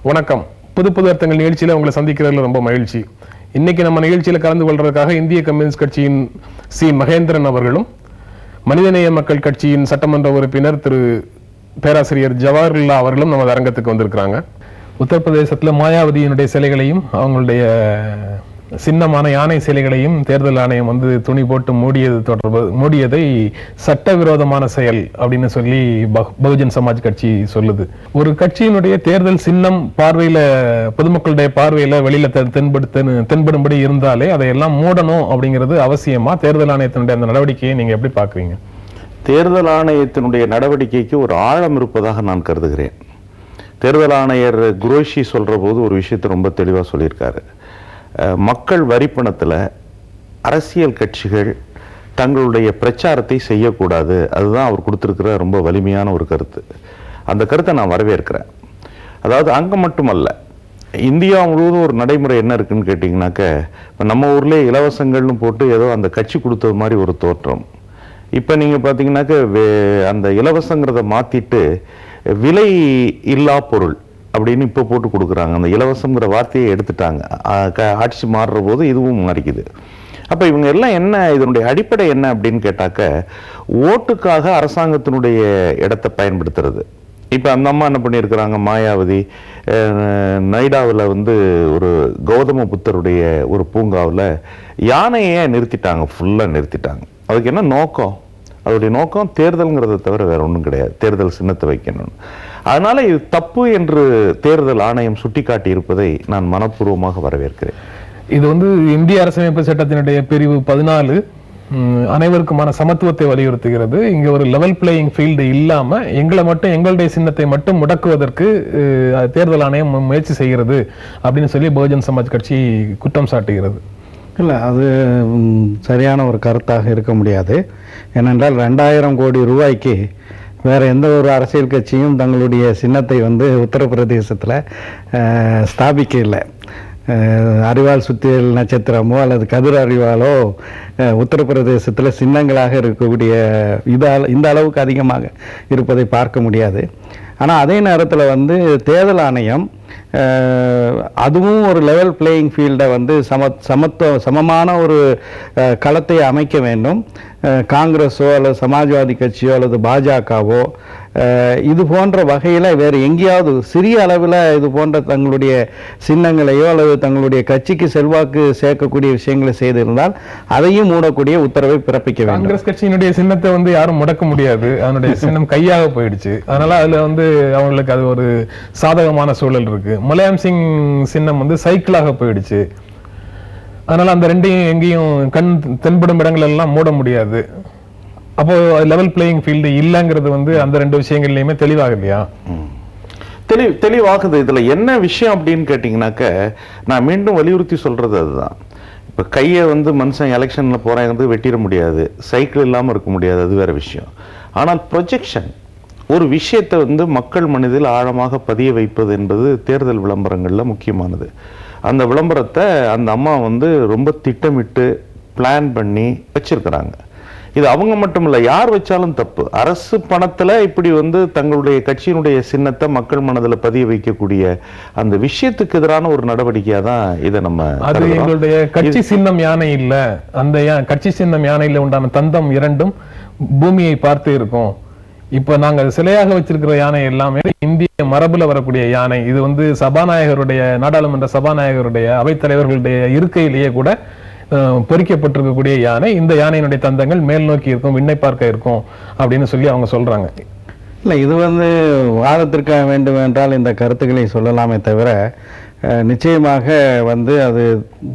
வணக்கம். புது புது அர்த்தங்கள் நிகழ்ச்சியில் உங்களை சந்திக்கிறதுல ரொம்ப மகிழ்ச்சி. இன்னைக்கு நம்ம நிகழ்ச்சியில் கலந்து கொள்றதுக்காக இந்திய கம்யூனிஸ்ட் கட்சியின் சி மகேந்திரன் அவர்களும், மனிதநேய மக்கள் கட்சியின் சட்டமன்ற உறுப்பினர் திரு பேராசிரியர் ஜவஹர்லா அவர்களும் நமது அரங்கத்துக்கு வந்திருக்கிறாங்க. உத்தரப்பிரதேசத்தில் மாயாவதியினுடைய சிலைகளையும் அவங்களுடைய சின்னமான யானை சிலைகளையும் தேர்தல் ஆணையம் வந்து துணி போட்டு மூடியதை சட்டவிரோதமான செயல் அப்படின்னு சொல்லி பகுஜன் சமாஜ் கட்சி சொல்லுது. ஒரு கட்சியினுடைய தேர்தல் சின்னம் பார்வையில, பொதுமக்களுடைய பார்வையில வெளியில தென்படும்படி இருந்தாலே அதையெல்லாம் மூடணும் அப்படிங்கிறது அவசியமா? தேர்தல் ஆணையத்தினுடைய அந்த நடவடிக்கையை நீங்க எப்படி பாக்குறீங்க? தேர்தல் ஆணையத்தினுடைய நடவடிக்கைக்கு ஒரு ஆழம் இருப்பதாக நான் கருதுகிறேன். தேர்தல் ஆணையர் குரோஷி சொல்ற போது ஒரு விஷயத்தை ரொம்ப தெளிவா சொல்லியிருக்காரு. மக்கள் வரிப்பணத்தில் அரசியல் கட்சிகள் தங்களுடைய பிரச்சாரத்தை செய்யக்கூடாது. அதுதான் அவர் கொடுத்துருக்கிற ரொம்ப வலிமையான ஒரு கருத்து. அந்த கருத்தை நான் வரவேற்கிறேன். அதாவது அங்கே மட்டுமல்ல, இந்தியா முழுவதும் ஒரு நடைமுறை என்ன இருக்குன்னு கேட்டிங்கனாக்க, இப்போ நம்ம ஊர்லேயே இலவசங்கள்னு போட்டு ஏதோ அந்த கட்சி கொடுத்தது மாதிரி ஒரு தோற்றம். இப்போ நீங்கள் பார்த்தீங்கன்னாக்க அந்த இலவசங்கிறத மாற்றிட்டு விலை இல்லா பொருள் அப்படின்னு இப்போ போட்டு கொடுக்குறாங்க. அந்த இலவசங்கிற வார்த்தையை எடுத்துட்டாங்க. ஆட்சி மாறுற போது இதுவும் மாறிக்குது. அப்போ இவங்க எல்லாம் என்ன, இதனுடைய அடிப்படை என்ன அப்படின்னு கேட்டாக்க, ஓட்டுக்காக அரசாங்கத்தினுடைய இடத்தை பயன்படுத்துறது. இப்போ அந்த அம்மா என்ன பண்ணியிருக்கிறாங்க, மாயாவதி நைடாவில் வந்து ஒரு கௌதம புத்தருடைய ஒரு பூங்காவில் யானையை நிறுத்திட்டாங்க, ஃபுல்லாக நிறுத்திட்டாங்க. அதுக்கு என்ன நோக்கம்? அதோடைய நோக்கம் தேர்தல்ங்கிறத தவிர வேற ஒன்றும் கிடையாது, தேர்தல் சின்னத்தை வைக்கணும். அதனால இது தப்பு என்று தேர்தல் ஆணையம் சுட்டிக்காட்டி இருப்பதை நான் மனப்பூர்வமாக வரவேற்கிறேன். இது வந்து இந்திய அரசமைப்பு சட்டத்தினுடைய பிரிவு 14 அனைவருக்குமான சமத்துவத்தை வலியுறுத்துகிறது. இங்க ஒரு லெவல் பிளேயிங் ஃபீல்டு இல்லாம எங்களுடைய சின்னத்தை மட்டும் முடக்குவதற்கு தேர்தல் ஆணையம் முயற்சி செய்கிறது அப்படின்னு சொல்லி பகுஜன் சமாஜ் கட்சி குற்றம் சாட்டுகிறது. இல்லை, அது சரியான ஒரு கருத்தாக இருக்க முடியாது. ஏனென்றால் 2000 கோடி ரூபாய்க்கு வேறு எந்த ஒரு அரசியல் கட்சியும் தங்களுடைய சின்னத்தை வந்து உத்தரப்பிரதேசத்தில் ஸ்தாபிக்க இல்லை. அறிவால் சுத்தியல் நட்சத்திரமோ அல்லது கதிர் அறிவாலோ உத்தரப்பிரதேசத்தில் சின்னங்களாக இருக்கக்கூடிய இந்த அளவுக்கு அதிகமாக இருப்பதை பார்க்க முடியாது. ஆனால் அதே நேரத்தில் வந்து தேர்தல் ஆணையம் அதுவும் ஒரு லெவல் பிளேயிங் ஃபீல்டை வந்து சமமான ஒரு களத்தை அமைக்க வேண்டும். காங்கிரஸோ அல்லது சமாஜ்வாதி கட்சியோ அல்லது பாஜகவோ இது போன்ற வகையில் வேறு எங்கேயாவது சிறிய அளவில் இது போன்ற தங்களுடைய சின்னங்களையோ அல்லது தங்களுடைய கட்சிக்கு செல்வாக்கு சேர்க்கக்கூடிய விஷயங்களை செய்திருந்தால் அதையும் மூடக்கூடிய உத்தரவை பிறப்பிக்க வேண்டும். காங்கிரஸ் கட்சியினுடைய சின்னத்தை வந்து யாரும் முடக்க முடியாது. அதனுடைய சின்னம் கையாக போயிடுச்சு. அதனால அதுல வந்து அவங்களுக்கு அது ஒரு சாதகமான சூழல் இருக்கு. முலாயம் சிங் சின்னம் வந்து சைக்கிளாக போயிடுச்சு. அதனால அந்த ரெண்டையும் எங்கேயும் கண் தென்படும் இடங்கள் எல்லாம் மூட முடியாது. அப்போ லெவல் பிளேயிங் ஃபீல்டு இல்லைங்கிறது வந்து அந்த ரெண்டு விஷயங்கள்லயுமே தெளிவாக இல்லையா? தெளிவாகுது. இதுல என்ன விஷயம் அப்படின்னு கேட்டீங்கன்னாக்க, நான் மீண்டும் வலியுறுத்தி சொல்றது அதுதான். இப்ப கையை வந்து மனுஷன் எலெக்ஷன்ல போறாங்க வெட்டிட முடியாது, சைக்கிள் இல்லாம இருக்க முடியாது, அது வேற விஷயம். ஆனால் ப்ரொஜெக்ஷன், ஒரு விஷயத்தை வந்து மக்கள் மனதில் ஆழமாக பதிய வைப்பது என்பது தேர்தல் விளம்பரங்கள்ல முக்கியமானது. அந்த விளம்பரத்தை அந்த அம்மா வந்து ரொம்ப திட்டமிட்டு பிளான் பண்ணி வச்சிருக்கிறாங்க. இது அவங்க மட்டும் இல்லை, யார் வச்சாலும் தப்பு. அரசு பணத்துல இப்படி வந்து தங்களுடைய கட்சியினுடைய சின்னத்தை மக்கள் மனதில் பதிய வைக்கக்கூடிய அந்த விஷயத்துக்கு எதிரான ஒரு நடவடிக்கையா தான் இதை நம்ம. அது எங்களுடைய கட்சி சின்னம் யானை இல்ல, அந்த கட்சி சின்னம் யானையில உண்டான தந்தம் இரண்டும் பூமியை பார்த்து இருக்கும். இப்ப நாங்க சிலையாக வச்சிருக்கிற யானை எல்லாமே இந்திய மரபுல வரக்கூடிய யானை. இது வந்து சபாநாயகருடைய, நாடாளுமன்ற சபாநாயகருடைய, அவைத்தலைவர்களுடைய இருக்கையிலேயே கூட பொறிக்கப்பட்டிருக்கக்கூடிய யானை. இந்த யானையினுடைய தந்தங்கள் மேல் நோக்கி இருக்கும், விண்ணை பார்க்க இருக்கும் அப்படின்னு சொல்லி அவங்க சொல்றாங்க. இல்லை, இது வந்து வாதத்திற்காக வேண்டும் என்றால் இந்த கருத்துக்களை சொல்லலாமே தவிர, நிச்சயமாக வந்து அது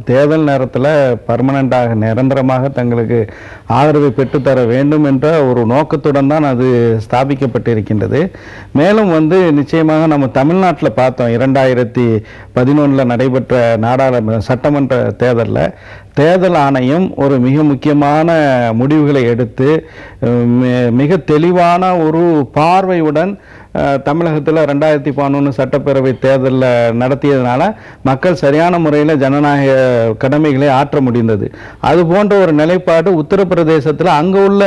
தேர்தல் நேரத்தில் பர்மனண்டாக நிரந்தரமாக தங்களுக்கு ஆதரவை பெற்றுத்தர வேண்டும் என்ற ஒரு நோக்கத்துடன் தான் அது ஸ்தாபிக்கப்பட்டிருக்கின்றது. மேலும் வந்து நிச்சயமாக நம்ம தமிழ்நாட்டில் பார்த்தோம், 2011 நடைபெற்ற சட்டமன்ற தேர்தலில் தேர்தல் ஆணையம் ஒரு மிக முக்கியமான முடிவுகளை எடுத்து மிக தெளிவான ஒரு பார்வையுடன் தமிழகத்தில் 2011 சட்டப்பேரவை தேர்தலில் நடத்தியதுனால மக்கள் சரியான முறையில் ஜனநாயக கடமைகளை ஆற்ற முடிந்தது. அது போன்ற ஒரு நிலைப்பாடு உத்தரப்பிரதேசத்தில் அங்கே உள்ள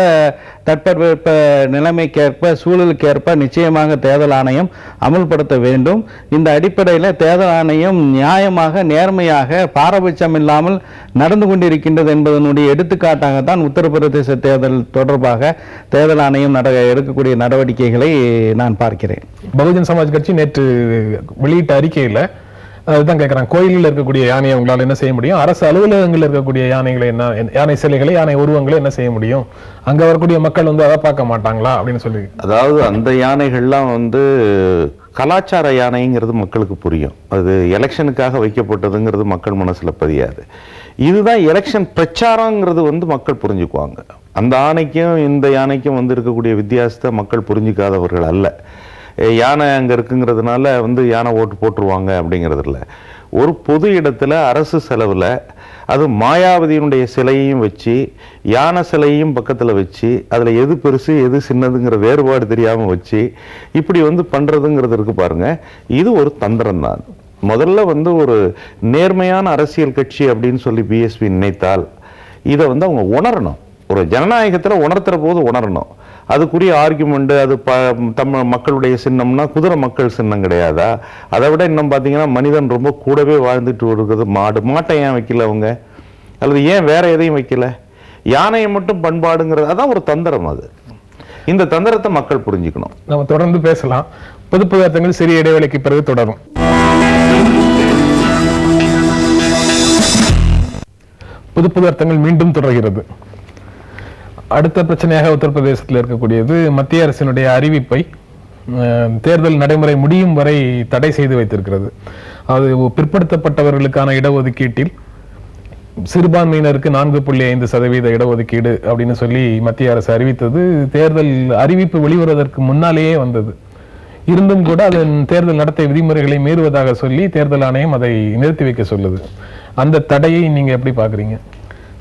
தட்பவெப்ப நிலைமைக்கேற்ப சூழலுக்கேற்ப நிச்சயமாக தேர்தல் ஆணையம் அமல்படுத்த வேண்டும். இந்த அடிப்படையில் தேர்தல் ஆணையம் நியாயமாக நேர்மையாக பாரபட்சம் இல்லாமல் நடந்து கொண்டிருக்கின்றது என்பதனுடைய எடுத்துக்காட்டாகத்தான் உத்தரப்பிரதேச தேர்தல் தொடர்பாக தேர்தல் ஆணையம் எடுக்கக்கூடிய நடவடிக்கைகளை நான் பார்க்கிறேன். பகுஜன் சமாஜ் கட்சி நேற்று வெளியிட்ட அறிக்கையில் அதுதான் கேட்குறாங்க, கோயிலில் இருக்கக்கூடிய யானையை உங்களால் என்ன செய்ய முடியும், அரசு அலுவலகங்களில் இருக்கக்கூடிய யானைகளை என்ன, யானை சிலைகளை யானை உருவங்களை என்ன செய்ய முடியும், அங்க வரக்கூடிய மக்கள் அதை பார்க்க மாட்டாங்களா அப்படின்னு சொல்லி. அதாவது அந்த யானைகள்லாம் கலாச்சார யானைங்கிறது மக்களுக்கு புரியும், அது எலெக்ஷனுக்காக வைக்கப்பட்டதுங்கிறது மக்கள் மனசுல பதியாது. இதுதான் எலெக்ஷன் பிரச்சாரங்கிறது மக்கள் புரிஞ்சுக்குவாங்க. அந்த யானைக்கும் இந்த யானைக்கும் இருக்கக்கூடிய வித்தியாசத்தை மக்கள் புரிஞ்சுக்காதவர்கள் அல்ல. யானை அங்கே இருக்குங்கிறதுனால யானை ஓட்டு போட்டுருவாங்க அப்படிங்கிறது இல்லை. ஒரு பொது இடத்துல அரசு செலவில் அது மாயாவதியினுடைய சிலையையும் வச்சு யானை சிலையையும் பக்கத்தில் வச்சு அதில் எது பெருசு எது சின்னதுங்கிற வேறுபாடு தெரியாமல் வச்சு இப்படி பண்ணுறதுங்கிறது இருக்கு பாருங்க, இது ஒரு தந்திரம் தான். முதல்ல ஒரு நேர்மையான அரசியல் கட்சி அப்படின்னு சொல்லி பிஎஸ்பி நினைத்தால் இதை அவங்க உணரணும். ஒரு ஜனநாயகத்தில் உணர்த்துற போது உணரணும். அதுக்குரிய ஆர்குமெண்ட், அது தமிழ் மக்களுடைய சின்னம்னா குதிரை மக்கள் சின்னம் கிடையாதா? அதை விட இன்னும் பார்த்தீங்கன்னா மனிதன் ரொம்ப கூடவே வாழ்ந்துட்டு இருக்கிறது மாட்டை ஏன் வைக்கல அவங்க, அல்லது ஏன் வேற எதையும் வைக்கல? யானையை மட்டும் பண்பாடுங்கிறது அதான் ஒரு தந்திரம். அது இந்த தந்திரத்தை மக்கள் புரிஞ்சுக்கணும். நம்ம தொடர்ந்து பேசலாம். பொது பதார்த்தங்கள் சிறிய இடைவேளைக்கு பிறகு தொடரும். பொது பதார்த்தங்கள் மீண்டும் தொடர்கிறது. அடுத்த பிரச்சனையாக உத்தரப்பிரதேசத்தில் இருக்கக்கூடியது மத்திய அரசினுடைய அறிவிப்பை தேர்தல் நடைமுறை முடியும் வரை தடை செய்து வைத்திருக்கிறது. அது பிற்படுத்தப்பட்டவர்களுக்கான இடஒதுக்கீட்டில் சிறுபான்மையினருக்கு 4.5% இடஒதுக்கீடு அப்படின்னு சொல்லி மத்திய அரசு அறிவித்தது தேர்தல் அறிவிப்பு வெளிவருவதற்கு முன்னாலேயே வந்தது. இருந்தும் கூட அதன் தேர்தல் நடத்தை விதிமுறைகளை மீறுவதாக சொல்லி தேர்தல் ஆணையம் அதை நிறுத்தி வைக்க சொல்லுது. அந்த தடையை நீங்க எப்படி பாக்குறீங்க?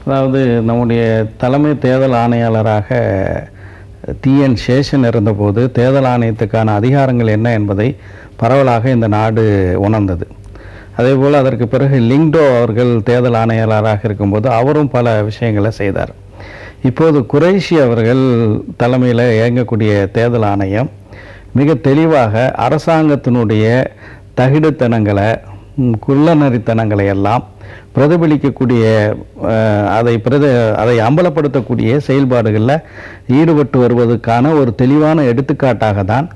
அதாவது நம்முடைய தலைமை தேர்தல் ஆணையாளராக TN சேஷன் இருந்தபோது தேர்தல் ஆணையத்துக்கான அதிகாரங்கள் என்ன என்பதை பரவலாக இந்த நாடு உணர்ந்தது. அதேபோல் அதற்கு பிறகு லிங்டோ அவர்கள் தேர்தல் ஆணையாளராக இருக்கும்போது அவரும் பல விஷயங்களை செய்தார். இப்போது குறைஷி அவர்கள் தலைமையில் இயங்கக்கூடிய தேர்தல் ஆணையம் மிக தெளிவாக அரசாங்கத்தினுடைய தகிடுத்தனங்களை குள்ளநரித்தனங்களை எல்லாம் பிரதிபலிக்கக்கூடிய அதை அம்பலப்படுத்தக்கூடிய செயல்பாடுகளில் ஈடுபட்டு வருவதற்கான ஒரு தெளிவான எடுத்துக்காட்டாக தான்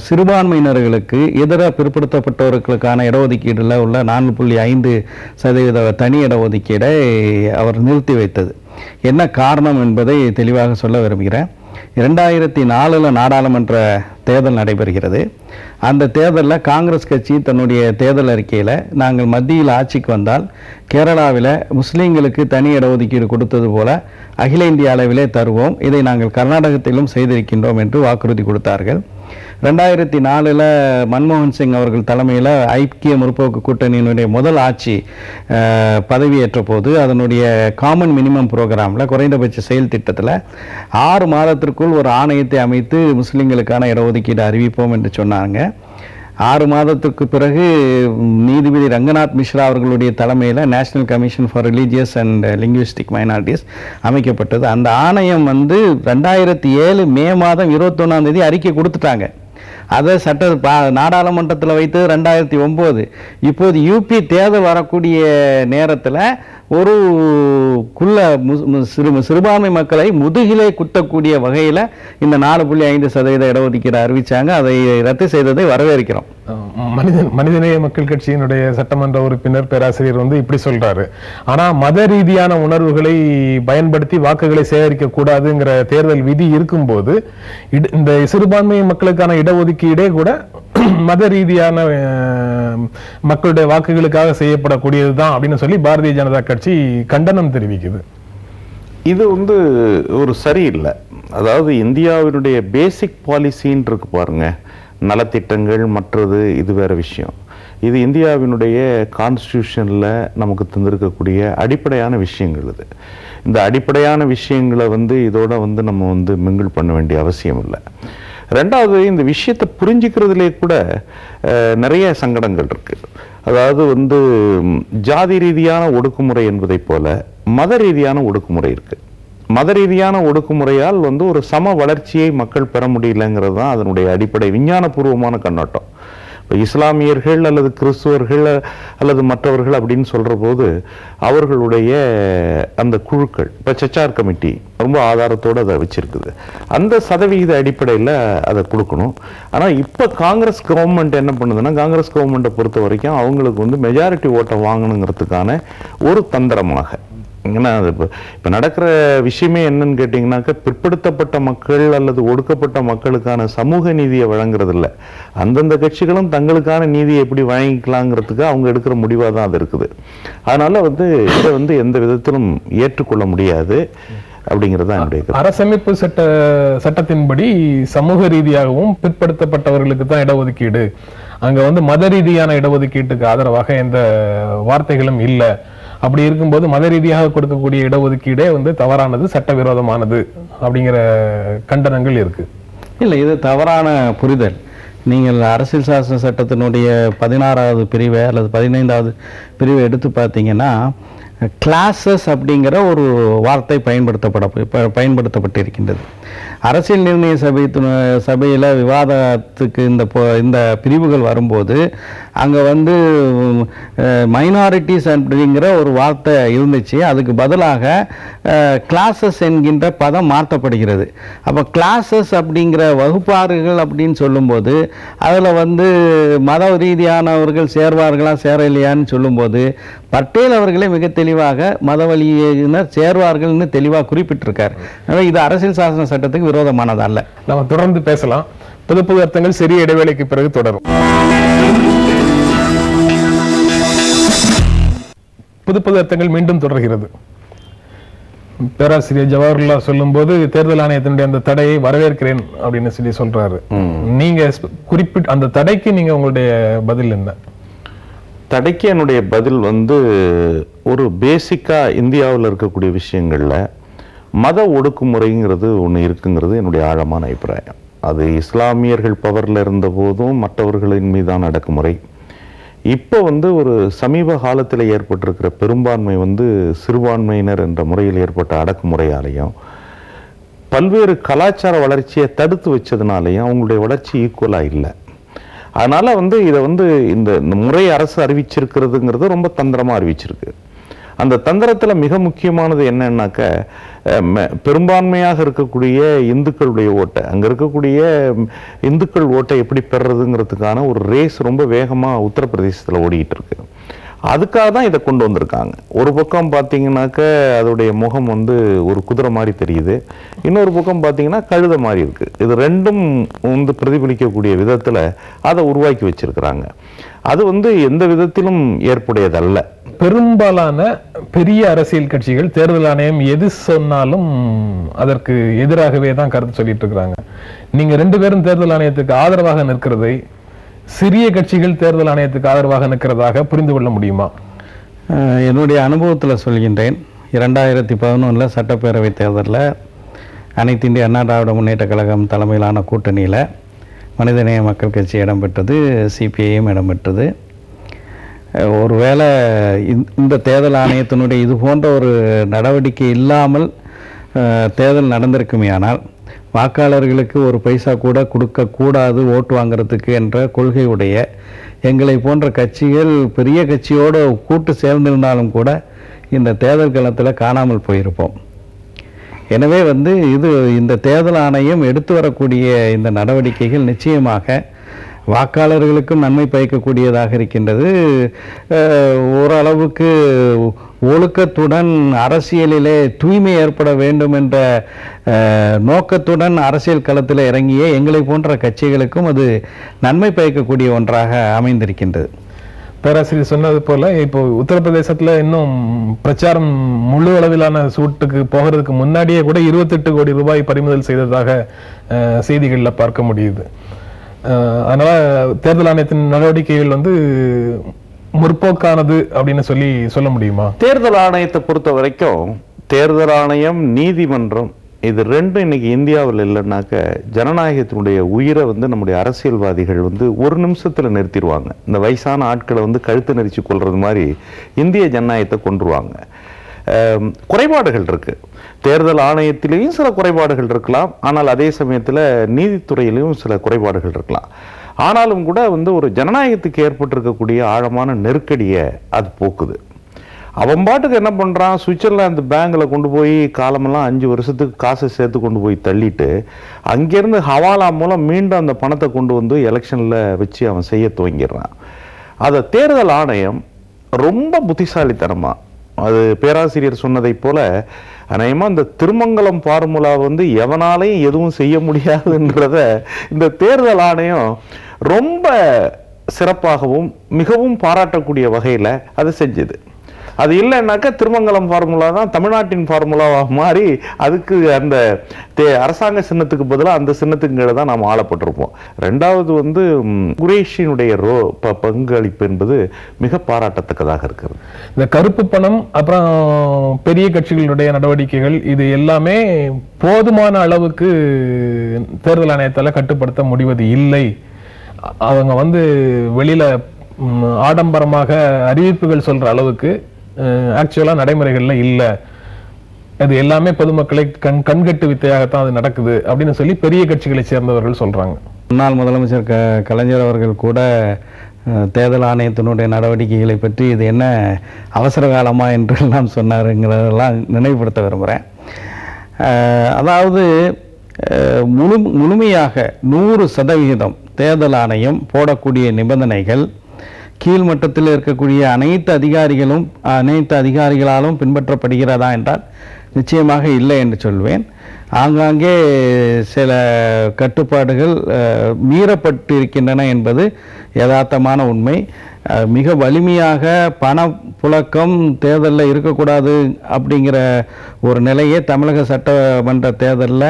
சிறுபான்மையினர்களுக்கு இதர பிற்படுத்தப்பட்டவர்களுக்கான இடஒதுக்கீடில் உள்ள 4.5% தனி இடஒதுக்கீடை அவர் நிறுத்தி வைத்தது. என்ன காரணம் என்பதை தெளிவாக சொல்ல விரும்புகிறேன். 2004 நாடாளுமன்ற தேர்தல் நடைபெறுகிறது. அந்த தேர்தலில் காங்கிரஸ் கட்சி தன்னுடைய தேர்தல் அறிக்கையில் நாங்கள் மத்தியில் ஆட்சிக்கு வந்தால் கேரளாவில் முஸ்லீம்களுக்கு தனி இடஒதுக்கீடு கொடுத்தது போல அகில இந்திய அளவிலே தருவோம், இதை நாங்கள் கர்நாடகத்திலும் செய்திருக்கின்றோம் என்று வாக்குறுதி கொடுத்தார்கள். 2004 மன்மோகன் சிங் அவர்கள் தலைமையில் ஐக்கிய முற்போக்கு கூட்டணியினுடைய முதல் ஆட்சி பதவியேற்ற போது அதனுடைய காமன் மினிமம் ப்ரோக்ராமில் குறைந்தபட்ச செயல் திட்டத்தில் 6 மாதத்திற்குள் ஒரு ஆணையத்தை அமைத்து முஸ்லீம்களுக்கான இடஒதுக்கீடு அறிவிப்போம் என்று சொன்னாங்க. 6 மாதத்துக்கு பிறகு நீதிபதி ரங்கநாத் மிஸ்ரா அவர்களுடைய தலைமையில் national commission for religious and linguistic minorities அமைக்கப்பட்டது. அந்த ஆணையம் 2007 மே மாதம் 21 அறிக்கை கொடுத்துட்டாங்க. அதை நாடாளுமன்றத்தில் வைத்தது 2009. இப்போது யூபி தேர்தல் வரக்கூடிய நேரத்தில் ஒரு சிறுபான்மை மக்களை முதுகிலே குத்தக்கூடிய வகையில் இந்த 4.5% இடஒதுக்கீடு அறிவிச்சாங்க. அதை ரத்து செய்ததை வரவேற்கிறோம். மனிதநேய மக்கள் கட்சியினுடைய சட்டமன்ற உறுப்பினர் பேராசிரியர் இப்படி சொல்றாரு. ஆனா மத ரீதியான உணர்வுகளை பயன்படுத்தி வாக்குகளை சேகரிக்க கூடாதுங்கிற தேர்தல் விதி இருக்கும்போது இந்த சிறுபான்மை மக்களுக்கான இடஒதுக்கீடே கூட மத ரீதியான மக்களுடைய வாக்குகளுக்காக செய்யப்படக்கூடியதுதான் அப்படின்னு சொல்லி பாரதிய ஜனதா கட்சி கண்டனம் தெரிவிக்குது. இது ஒரு சரியில்லை. அதாவது இந்தியாவினுடைய பேசிக் பாலிசின்னு இருக்கு பாருங்க, நலத்திட்டங்கள் மற்றது இது வேற விஷயம். இது இந்தியாவினுடைய கான்ஸ்டிடியூஷன்ல நமக்கு தந்திருக்கக்கூடிய அடிப்படையான விஷயங்கள். இது இந்த அடிப்படையான விஷயங்களை இதோட நம்ம மிங்கிள் பண்ண வேண்டிய அவசியம் இல்லை. ரெண்டாவது, இந்த விஷயத்தை புரிஞ்சுக்கிறதுலே கூட நிறைய சங்கடங்கள் இருக்கு. அதாவது ஜாதி ரீதியான ஒடுக்குமுறை என்பதை போல மத ரீதியான ஒடுக்குமுறை இருக்கு. மத ரீதியான ஒடுக்குமுறையால் வந்து ஒரு சம வளர்ச்சியை மக்கள் பெற முடியலங்கிறது தான் அதனுடைய அடிப்படை விஞ்ஞானபூர்வமான கண்ணோட்டம். இஸ்லாமியர்கள் அல்லது கிறிஸ்துவர்கள் அல்லது மற்றவர்கள் அப்படின்னு சொல்ற போது அவர்களுடைய அந்த குழுக்கள், இப்போ செச்சார் கமிட்டி ரொம்ப ஆதாரத்தோடு அதை வச்சிருக்குது. அந்த சதவிகித அடிப்படையில் அதை கொடுக்கணும். ஆனால் இப்போ காங்கிரஸ் கவர்மெண்ட் என்ன பண்ணுதுன்னா, காங்கிரஸ் கவர்மெண்ட்டை பொறுத்த வரைக்கும் அவங்களுக்கு வந்து மெஜாரிட்டி ஓட்டை வாங்கணுங்கிறதுக்கான ஒரு தந்திரமாக, ஏன்னா இப்போ நடக்கிற விஷயமே என்னன்னு கேட்டிங்கனாக்கா, பிற்படுத்தப்பட்ட மக்கள் அல்லது ஒடுக்கப்பட்ட மக்களுக்கான சமூக நீதியை வழங்குறதில்ல, அந்தந்த கட்சிகளும் தங்களுக்கான நீதியை எப்படி வழங்கிக்கலாங்கிறதுக்கு அவங்க எடுக்கிற முடிவாக தான் அது இருக்குது. அதனால வந்து இதை வந்து எந்த விதத்திலும் ஏற்றுக்கொள்ள முடியாது அப்படிங்கிறது தான் என்னுடைய. அரசமைப்பு சட்டத்தின்படி சமூக ரீதியாகவும் பிற்படுத்தப்பட்டவர்களுக்கு தான் இடஒதுக்கீடு, அங்க வந்து மத ரீதியான இடஒதுக்கீட்டுக்கு ஆதரவாக எந்த வார்த்தைகளும் இல்லை. அப்படி இருக்கும்போது மத ரீதியாக கொடுக்கக்கூடிய இடஒதுக்கீடே வந்து தவறானது, சட்டவிரோதமானது அப்படிங்கிற கண்டனங்கள் இருக்கு. இல்லை, இது தவறான புரிதல். நீங்கள் அரசியல் சாசன சட்டத்தினுடைய 16வது பிரிவை அல்லது 15வது பிரிவை எடுத்து பார்த்தீங்கன்னா, கிளாஸஸ் அப்படிங்கிற ஒரு வார்த்தை பயன்படுத்தப்பட்டிருக்கின்றது. அரசியல் நிர்ணய சபையில் விவாதத்துக்கு இந்த பிரிவுகள் வரும்போது அங்கே வந்து மைனாரிட்டிஸ் அப்படிங்கிற ஒரு வார்த்தை இருந்துச்சு. அதுக்கு பதிலாக கிளாஸஸ் என்கின்ற பதம் மாற்றப்படுகிறது. அப்போ கிளாஸஸ் அப்படிங்கிற வகுப்பாறுகள் அப்படின்னு சொல்லும்போது அதில் வந்து மத ரீதியானவர்கள் சேர்வார்களா சேரலையான்னு சொல்லும்போது பட்டேல் அவர்களே மிக தெளிவாக மதவழியினர் சேர்வார்கள்னு தெளிவாக குறிப்பிட்டிருக்கார். எனவே இது அரசியல் சாசன சட்டத்துக்கு விரோதமானது அல்ல. நம்ம தொடர்ந்து பேசலாம். புது புது அர்த்தங்கள் சிறிய இடைவேளைக்கு பிறகு தொடரும். புது புது அர்த்தங்கள் மீண்டும் தொடர்கிறது. பேராசிரியர் ஜவஹர்லால் சொல்லும் போது தேர்தல் ஆணையத்தினுடைய அந்த தடையை வரவேற்கிறேன் அப்படின்னு சொல்லி சொல்றாரு. நீங்க குறிப்பிட்ட அந்த தடைக்கு நீங்க உங்களுடைய பதில் என்ன? தடைக்கு என்னுடைய பதில் வந்து, ஒரு பேசிக்கா இந்தியாவில் இருக்கக்கூடிய விஷயங்கள்ல மத ஒடுக்குமுறைங்கிறது ஒன்று இருக்குங்கிறது என்னுடைய ஆழமான அபிப்பிராயம். அது இஸ்லாமியர்கள் பவர்ல இருந்த போதும் மற்றவர்களின் மீதான அடக்குமுறை, இப்போ வந்து ஒரு சமீப காலத்தில் ஏற்பட்டிருக்கிற பெரும்பான்மை வந்து சிறுபான்மையினர் என்ற முறையில் ஏற்பட்ட அடக்குமுறையாலையும் பல்வேறு கலாச்சார வளர்ச்சியை தடுத்து வச்சதுனாலையும் அவங்களுடைய வளர்ச்சி ஈக்குவலாக இல்லை. அதனால வந்து இதை வந்து இந்த முறை அரசு அறிவிச்சிருக்கிறதுங்கிறது ரொம்ப தந்திரமா அறிவிச்சிருக்கு. அந்த தந்திரத்துல மிக முக்கியமானது என்னன்னாக்க, பெரும்பான்மையாக இருக்கக்கூடிய இந்துக்களுடைய ஓட்டை, அங்க இருக்கக்கூடிய இந்துக்கள் ஓட்டை எப்படி பெறுறதுங்கிறதுக்கான ஒரு ரேஸ் ரொம்ப வேகமா உத்தரப்பிரதேசத்துல ஓடிட்டு இருக்கு. அதுக்காக தான் இதை கொண்டு வந்திருக்காங்க. ஒரு பக்கம் பார்த்தீங்கன்னாக்க அதோடைய முகம் வந்து ஒரு குதிரை மாதிரி தெரியுது, இன்னொரு பக்கம் பார்த்தீங்கன்னா கழுதை மாதிரி இருக்கு. இது ரெண்டும் வந்து பிரதிபலிக்கக்கூடிய விதத்தில் அதை உருவாக்கி வச்சிருக்கிறாங்க. அது வந்து எந்த விதத்திலும் ஏற்புடையதல்ல. பெரும்பாலான பெரிய அரசியல் கட்சிகள் தேர்தல் ஆணையம் எது சொன்னாலும் அதற்கு எதிராகவே தான் கருத்து சொல்லிட்டு இருக்கிறாங்க. நீங்க ரெண்டு பேரும் தேர்தல் ஆணையத்துக்கு ஆதரவாக நிற்கிறதை சிறிய கட்சிகள் தேர்தல் ஆணையத்துக்கு ஆதரவாக நிற்கிறதாக புரிந்து கொள்ள முடியுமா? என்னுடைய அனுபவத்தில் சொல்கின்றேன். 2011 சட்டப்பேரவை தேர்தலில் அனைத்து இந்திய அண்ணா திராவிட முன்னேற்ற கழகம் தலைமையிலான கூட்டணியில் மனிதநேய மக்கள் கட்சி இடம்பெற்றது, சிபிஐயும் இடம்பெற்றது. ஒருவேளை இந்த தேர்தல் ஆணையத்தினுடைய இது போன்ற ஒரு நடவடிக்கை இல்லாமல் தேர்தல் நடந்திருக்குமேயானால் வாக்காளர்களுக்கு ஒரு பைசா கூட கொடுக்கக்கூடாது ஓட்டு வாங்கிறதுக்கு என்ற கொள்கையுடைய எங்களை போன்ற கட்சிகள் பெரிய கட்சியோடு கூட்டு சேர்ந்திருந்தாலும் கூட இந்த தேர்தல் களத்தில் காணாமல் போயிருப்போம். எனவே இந்த தேர்தல் ஆணையம் எடுத்து வரக்கூடிய இந்த நடவடிக்கைகள் நிச்சயமாக வாக்காளர்களுக்கும் நன்மை பயக்கக்கூடியதாக இருக்கின்றது. ஓரளவுக்கு ஒழுக்கத்துடன் அரசியலிலே தூய்மை ஏற்பட வேண்டும் என்ற நோக்கத்துடன் அரசியல் களத்தில் இறங்கிய எங்களை போன்ற கட்சிகளுக்கும் அது நன்மை பயக்கக்கூடிய ஒன்றாக அமைந்திருக்கின்றது. பேராசிரியர் சொன்னது போல இப்போ உத்தரப்பிரதேசத்துல இன்னும் பிரச்சாரம் முழு அளவிலான சூட்டுக்கு போகிறதுக்கு முன்னாடியே கூட 28 கோடி ரூபாய் பறிமுதல் செய்ததாக செய்திகளில் பார்க்க முடியுது. அதனால தேர்தல் ஆணையத்தின் நடவடிக்கைகள் முற்போக்கானது அப்படின்னு சொல்ல முடியுமா? தேர்தல் ஆணையத்தை பொறுத்த வரைக்கும் தேர்தல் ஆணையம், நீதிமன்றம், இது ரெண்டும் இன்னைக்கு இந்தியாவில் இல்லைன்னாக்க ஜனநாயகத்தினுடைய உயிரை நம்முடைய அரசியல்வாதிகள் ஒரு நிமிஷத்துல நிறுத்திடுவாங்க. இந்த வயசான ஆட்களை கழுத்து நெரிச்சு கொள்றது மாதிரி இந்திய ஜனநாயகத்தை கொண்டுருவாங்க. குறைபாடுகள் இருக்கு. தேர்தல் ஆணையத்திலேயும் சில குறைபாடுகள் இருக்கலாம், ஆனால் அதே சமயத்தில் நீதித்துறையிலையும் சில குறைபாடுகள் இருக்கலாம். ஆனாலும் கூட ஒரு ஜனநாயகத்துக்கு ஏற்பட்டிருக்கக்கூடிய ஆழமான நெருக்கடியை அது போக்குது. அவன் பாட்டுக்கு என்ன பண்ணுறான், சுவிட்சர்லாந்து பேங்கில் கொண்டு போய் காலமெல்லாம் 5 வருஷத்துக்கு காசை சேர்த்து கொண்டு போய் தள்ளிட்டு அங்கேருந்து ஹவாலா மூலம் மீண்டும் அந்த பணத்தை கொண்டு வந்து எலெக்ஷனில் வச்சு அவன் செய்ய துவங்கிடுறான். அதை தேர்தல் ஆணையம் ரொம்ப புத்திசாலித்தனமாக, அது பேராசிரியர் சொன்னதை போல அநேகமாக இந்த திருமங்கலம் ஃபார்முலா எவனாலையும் எதுவும் செய்ய முடியாதுன்றத இந்த தேர்தல் ஆணையம் ரொம்ப சிறப்பாகவும் மிகவும் பாராட்டக்கூடிய வகையில் அதை செஞ்சது. அது இல்லைன்னாக்கா திருமங்கலம் ஃபார்முலா தான் தமிழ்நாட்டின் ஃபார்முலாவாக மாறி அதுக்கு அந்த அரசாங்க சின்னத்துக்கு பதிலாக அந்த சின்னத்துக்கு தான் நாம் ஆளப்பட்டிருப்போம். ரெண்டாவது குரேஷினுடைய பங்களிப்பு என்பது மிக பாராட்டத்தக்கதாக இருக்கிறது. இந்த கருப்பு பணம் அப்புறம் பெரிய கட்சிகளுடைய நடவடிக்கைகள் இது எல்லாமே போதுமான அளவுக்கு தேர்தல் ஆணையத்தால் கட்டுப்படுத்த முடிவது இல்லை. அவங்க வெளியில ஆடம்பரமாக அறிவிப்புகள் சொல்ற அளவுக்கு ஆக்சுவலா நடைமுறைகள்ல இல்ல. அது எல்லாமே பொதுமக்களை கண்கட்டு வித்தையாகத்தான் அது நடக்குது அப்படின்னு சொல்லி பெரிய கட்சிகளை சேர்ந்தவர்கள் சொல்றாங்க. முன்னாள் முதலமைச்சர் கலைஞர் அவர்கள் கூட தேர்தல் ஆணையத்தினுடைய நடவடிக்கைகளை பற்றி இது என்ன அவசர காலமா என்றெல்லாம் சொன்னாருங்கிறதெல்லாம் நினைவுபடுத்த விரும்புகிறேன். அதாவது முழுமையாக 100% தேர்தல் ஆணையம் போடக்கூடிய நிபந்தனைகள் கீழ்மட்டத்தில் இருக்கக்கூடிய அனைத்து அதிகாரிகளாலும் பின்பற்றப்படுகிறதா என்றால் நிச்சயமாக இல்லை என்று சொல்வேன். ஆங்காங்கே சில கட்டுப்பாடுகள் மீறப்பட்டிருக்கின்றன என்பது யதார்த்தமான உண்மை. மிக வலிமையாக பணப்புழக்கம் தேர்தலில் இருக்கக்கூடாது அப்படிங்கிற ஒரு நிலையை தமிழக சட்டமன்ற தேர்தலில்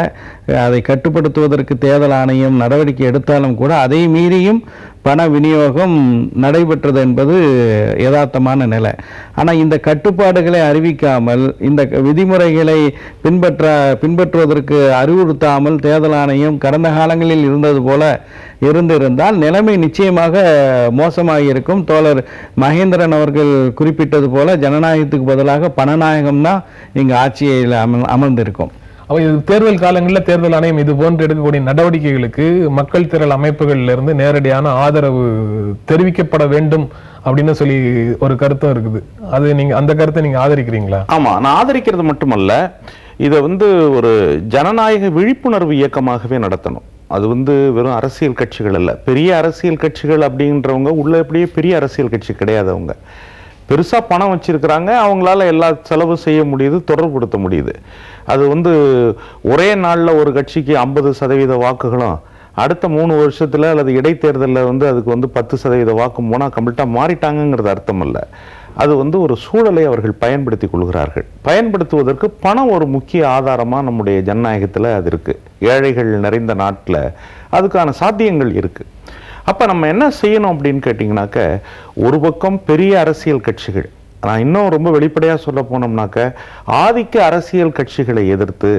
அதை கட்டுப்படுத்துவதற்கு தேர்தல் ஆணையம் நடவடிக்கை எடுத்தாலும் கூட அதை மீறியும் பண விநியோகம் நடைபெற்றது என்பது யதார்த்தமான நிலை. ஆனால் இந்த கட்டுப்பாடுகளை அறிவிக்காமல் இந்த விதிமுறைகளை பின்பற்றுவதற்கு அறிவுறுத்தாமல் தேர்தல் ஆணையம் கடந்த காலங்களில் இருந்தது போல இருந்திருந்தால் நிலைமை நிச்சயமாக மோசமாக இருக்கும். தோழர் மகேந்திரன் அவர்கள் குறிப்பிட்டது போல ஜனநாயகத்துக்கு பதிலாக பணநாயகம் தான் இங்கு ஆட்சியில் அமர்ந்திருக்கும். தேர்தல் காலங்களில் தேர்தல் ஆணையம் இது போன்று எடுக்கக்கூடிய நடவடிக்கைகளுக்கு மக்கள் திரள் அமைப்புகள்ல இருந்து நேரடியான ஆதரவு தெரிவிக்கப்பட வேண்டும் அப்படின்னு சொல்லி ஒரு கருத்தும் இருக்குது. அது அந்த கருத்தை நீங்க ஆதரிக்கிறீங்களா? ஆமா, நான் ஆதரிக்கிறது மட்டுமல்ல, இதை ஒரு ஜனநாயக விழிப்புணர்வு இயக்கமாகவே நடத்தணும். அது வெறும் அரசியல் கட்சிகள் அல்ல, பெரிய அரசியல் கட்சிகள் அப்படின்றவங்க உள்ள எப்படியே பெரிய அரசியல் கட்சி கிடையாதவங்க, பெருசா பணம் வச்சிருக்கிறாங்க, அவங்களால எல்லா செலவு செய்ய முடியுது, தொடர்புபடுத்த முடியுது. அது ஒரே நாளில் ஒரு கட்சிக்கு 50% வாக்குகளும் அடுத்த 3 வருஷத்துல அல்லது இடைத்தேர்தலில் அதுக்கு 10% வாக்கு போனால் கம்ப்ளீட்டாக மாறிட்டாங்கிறது அர்த்தம் இல்லை. அது ஒரு சூழலை அவர்கள் பயன்படுத்தி கொள்கிறார்கள். பயன்படுத்துவதற்கு பணம் ஒரு முக்கிய ஆதாரமாக நம்முடைய ஜனநாயகத்தில் அது இருக்கு. ஏழைகள் நிறைந்த நாட்டில் அதுக்கான சாத்தியங்கள் இருக்கு. அப்போ நம்ம என்ன செய்யணும் அப்படின்னு கேட்டிங்கனாக்க, ஒரு பக்கம் பெரிய அரசியல் கட்சிகள், நான் இன்னும் ரொம்ப வெளிப்படையாக சொல்ல போனோம்னாக்க ஆதிக்க அரசியல் கட்சிகளை எதிர்த்து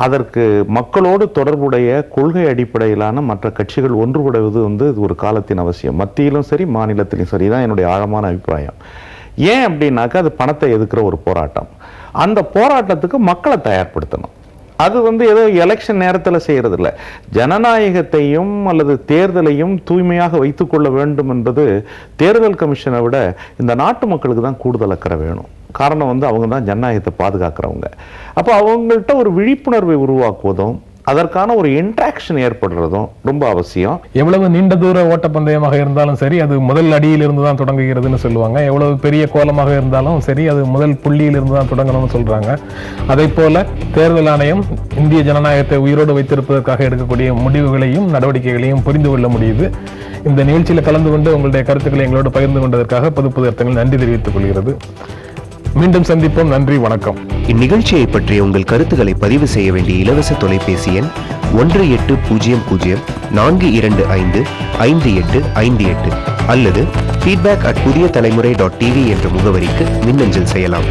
அதற்கு மக்களோடு தொடர்புடைய கொள்கை அடிப்படையிலான மற்ற கட்சிகள் ஒன்றுபடுவது இது ஒரு காலத்தின் அவசியம். மத்தியிலும் சரி மாநிலத்திலும் சரி, தான் என்னுடைய ஆழமான அபிப்பிராயம். ஏன் அப்படின்னாக்கா அது பணத்தை எதிர்க்கிற ஒரு போராட்டம். அந்த போராட்டத்துக்கு மக்களை தயார்படுத்தணும். அது ஏதோ எலெக்ஷன் நேரத்தில் செய்யறது இல்லை. ஜனநாயகத்தையும் அல்லது தேர்தலையும் தூய்மையாக வைத்துக் கொள்ள வேண்டும் என்பது தேர்தல் கமிஷனை விட இந்த நாட்டு மக்களுக்கு தான் கூடுதல் அக்கறை வேணும். காரணம் அவங்க தான் ஜனநாயகத்தை பாதுகாக்கிறவங்க. அப்போ அவங்கள்ட்ட ஒரு விழிப்புணர்வை உருவாக்குவதும் அதற்கான ஒரு இன்ட்ராக்ஷன் ஏற்படுறதும் ரொம்ப அவசியம். எவ்வளவு நீண்ட தூர ஓட்டப்பந்தயமாக இருந்தாலும் சரி, அது முதல் அடியிலிருந்து தான் தொடங்குகிறதுன்னு சொல்லுவாங்க. எவ்வளவு பெரிய கோலமாக இருந்தாலும் சரி, அது முதல் புள்ளியிலிருந்து தான் தொடங்கணும்னு சொல்றாங்க. அதை போல தேர்தல் ஆணையம் இந்திய ஜனநாயகத்தை உயிரோடு வைத்திருப்பதற்காக எடுக்கக்கூடிய முடிவுகளையும் நடவடிக்கைகளையும் புரிந்து கொள்ள முடியுது. இந்த நிகழ்ச்சியில் கலந்து கொண்டு உங்களுடைய கருத்துக்களை எங்களோடு பகிர்ந்து கொண்டதற்காக புது அர்த்தங்கள் நன்றி தெரிவித்துக் கொள்கிறது. மீண்டும் சந்திப்போம். நன்றி, வணக்கம். இந்நிகழ்ச்சியை பற்றிய உங்கள் கருத்துக்களை பதிவு செய்ய வேண்டிய இலவச தொலைபேசி எண் 1800-025-5858 அல்லது feedback@pudiyatalamurai.tv என்ற முகவரிக்கு மின்னஞ்சல் செய்யலாம்.